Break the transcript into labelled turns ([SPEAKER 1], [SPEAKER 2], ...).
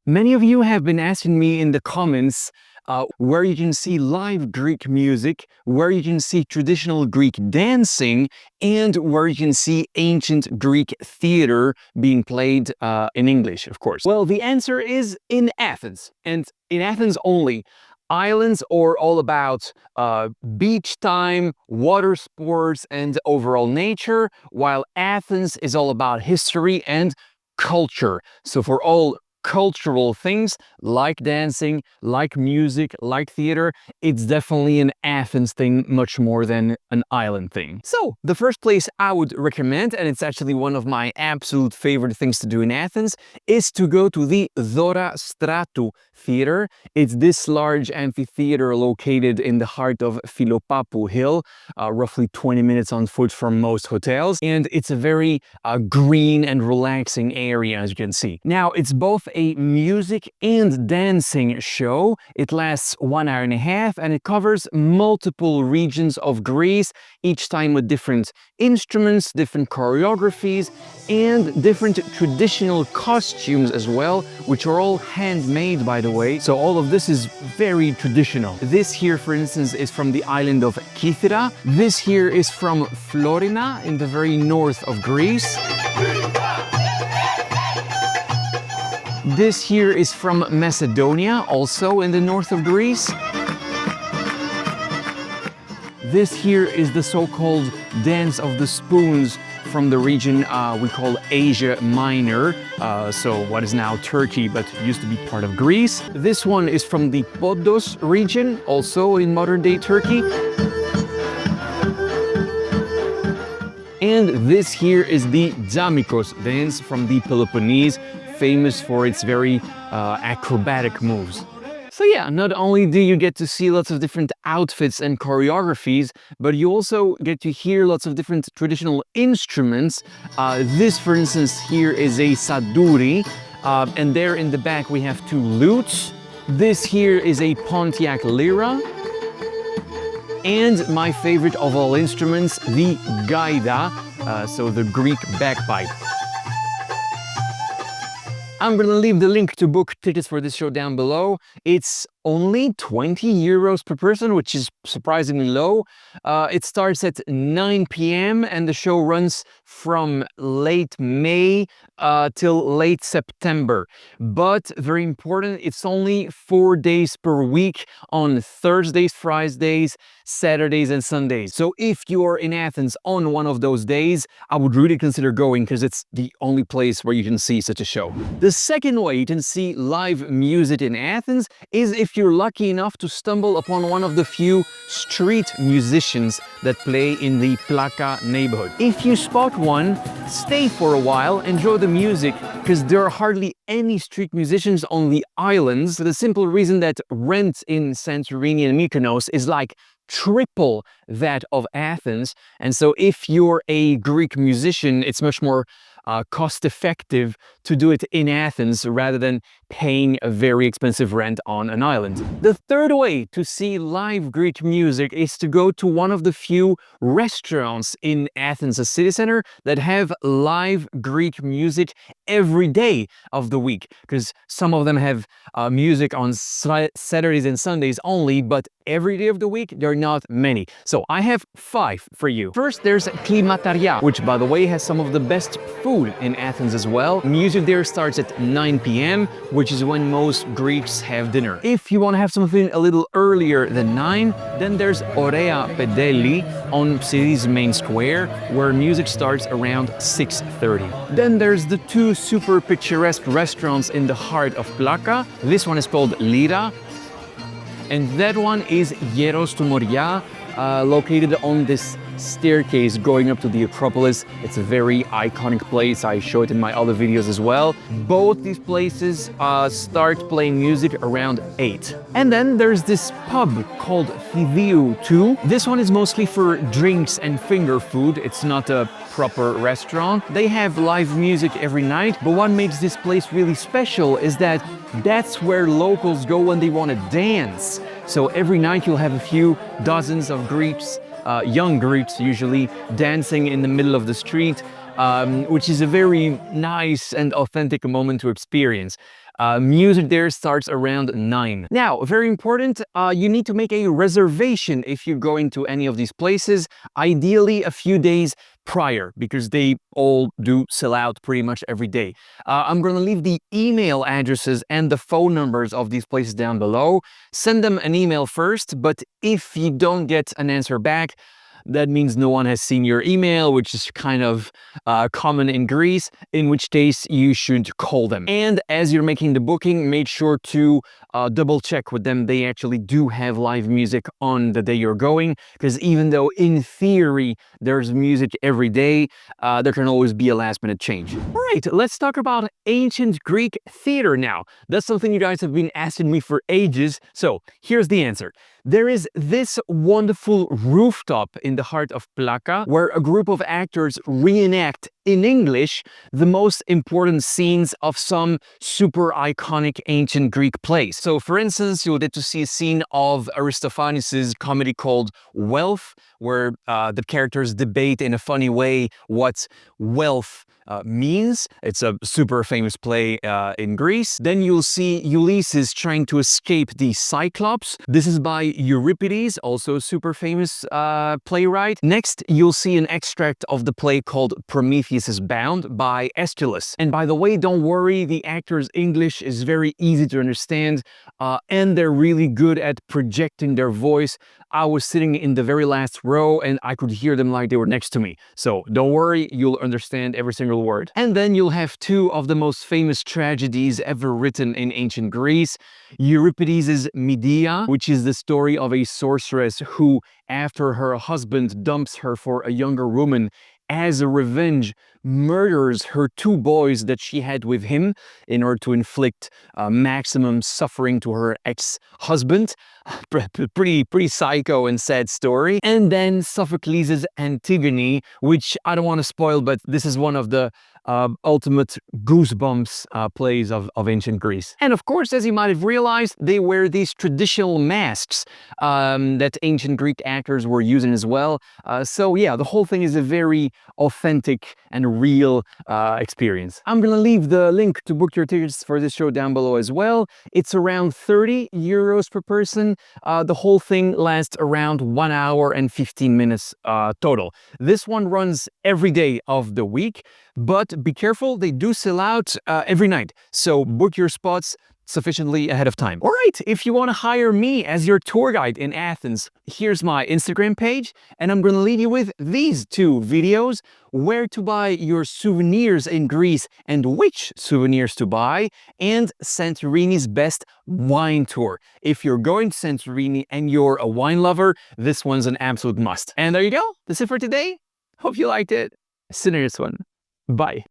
[SPEAKER 1] Many of you have been asking me in the comments where you can see live Greek music, where you can see traditional Greek dancing, and where you can see ancient Greek theater being played in English, of course. Well, the answer is in Athens, and in Athens only. Islands are all about beach time, water sports, and overall nature, while Athens is all about history and culture. So for all cultural things like dancing, like music, like theater, it's definitely an Athens thing much more than an island thing. So the first place I would recommend, and it's actually one of my absolute favorite things to do in Athens, is to go to the Dora Stratou Theater. It's this large amphitheater located in the heart of Philopapou Hill, roughly 20 minutes on foot from most hotels, and it's a very green and relaxing area, as you can see. Now, it's both a music and dancing show. It lasts 1 hour and a half and it covers multiple regions of Greece, each time with different instruments, different choreographies, and different traditional costumes as well, which are all handmade, by the way. So all of this is very traditional. This here, for instance, is from the island of Kythera. This here is from Florina in the very north of Greece. This here is from Macedonia, also in the north of Greece. This here is the so-called Dance of the Spoons from the region we call Asia Minor, so what is now Turkey but used to be part of Greece. This one is from the Podos region, also in modern-day Turkey. And this here is the Damikos dance from the Peloponnese, famous for its very acrobatic moves. So yeah, not only do you get to see lots of different outfits and choreographies, but you also get to hear lots of different traditional instruments. This, for instance, here is a saduri, and there in the back we have 2 lutes. This here is a Pontiac Lyra. And my favorite of all instruments, the gaida, so the Greek bagpipe. I'm gonna leave the link to book tickets for this show down below. It's only 20 euros per person, which is surprisingly low. It starts at 9 p.m. and the show runs from late May till late September. But very important, it's only 4 days per week on Thursdays, Fridays, Saturdays and Sundays. So if you're in Athens on one of those days, I would really consider going because it's the only place where you can see such a show. The second way you can see live music in Athens is if you're lucky enough to stumble upon one of the few street musicians that play in the Plaka neighborhood. If you spot one, stay for a while, enjoy the music, because there are hardly any street musicians on the islands for the simple reason that rent in Santorini and Mykonos is like triple that of Athens. And so if you're a Greek musician, it's much more cost-effective to do it in Athens rather than paying a very expensive rent on an island. The third way to see live Greek music is to go to one of the few restaurants in Athens, a city center, that have live Greek music every day of the week, because some of them have music on Saturdays and Sundays only, but every day of the week there are not many. So I have 5 for you. First, there's Klimataria, which by the way has some of the best food in Athens as well. Music there starts at 9 p.m., which is when most Greeks have dinner. If you want to have something a little earlier than 9, then there's Oraia Penteli on city's main square, where music starts around 6:30. Then there's the 2 super picturesque restaurants in the heart of Plaka. This one is called Lyra, and that one is Geros Tou Moria, located on this staircase going up to the Acropolis. It's a very iconic place. I show it in my other videos as well. Both these places start playing music around 8. And then there's this pub called Fidiou too. This one is mostly for drinks and finger food. It's not a proper restaurant. They have live music every night, but what makes this place really special is that that's where locals go when they want to dance. So every night you'll have a few dozens of Greeks, young Greeks usually, dancing in the middle of the street, which is a very nice and authentic moment to experience. Music there starts around 9. Now, very important, you need to make a reservation if you're going to any of these places, ideally a few days prior, because they all do sell out pretty much every day. I'm going to leave the email addresses and the phone numbers of these places down below. Send them an email first, but if you don't get an answer back, that means no one has seen your email, which is kind of common in Greece, in which case you should call them. And as you're making the booking, make sure to double check with them. They actually do have live music on the day you're going, because even though in theory there's music every day, there can always be a last minute change. All right, let's talk about ancient Greek theater now. That's something you guys have been asking me for ages. So here's the answer. There is this wonderful rooftop in the heart of Plaka, where a group of actors reenact in English the most important scenes of some super iconic ancient Greek plays. So for instance, you'll get to see a scene of Aristophanes' comedy called Wealth, where the characters debate in a funny way what wealth means. It's a super famous play in Greece. Then you'll see Ulysses trying to escape the Cyclops. This is by Euripides, also a super famous playwright. Next, you'll see an extract of the play called Prometheus is Bound by Aeschylus. And by the way, don't worry, the actors' English is very easy to understand, and they're really good at projecting their voice. I was sitting in the very last row and I could hear them like they were next to me. So don't worry, you'll understand every single word. And then you'll have two of the most famous tragedies ever written in ancient Greece. Euripides' Medea, which is the story of a sorceress who, after her husband dumps her for a younger woman, as a revenge, murders her two boys that she had with him in order to inflict maximum suffering to her ex-husband. Pretty psycho and sad story. And then Sophocles' Antigone, which I don't want to spoil, but this is one of the ultimate goosebumps plays of ancient Greece. And of course, as you might have realized, they wear these traditional masks that ancient Greek actors were using as well. So yeah, the whole thing is a very authentic and real experience. I'm gonna leave the link to book your tickets for this show down below as well. It's around 30 euros per person. The whole thing lasts around 1 hour and 15 minutes total. This one runs every day of the week, but be careful, they do sell out every night. So book your spots sufficiently ahead of time. All right, if you want to hire me as your tour guide in Athens, here's my Instagram page, and I'm going to leave you with these two videos: where to buy your souvenirs in Greece and which souvenirs to buy, and Santorini's best wine tour. If you're going to Santorini and you're a wine lover, this one's an absolute must. And there you go. That's it for today. Hope you liked it. See you in the next one. Bye.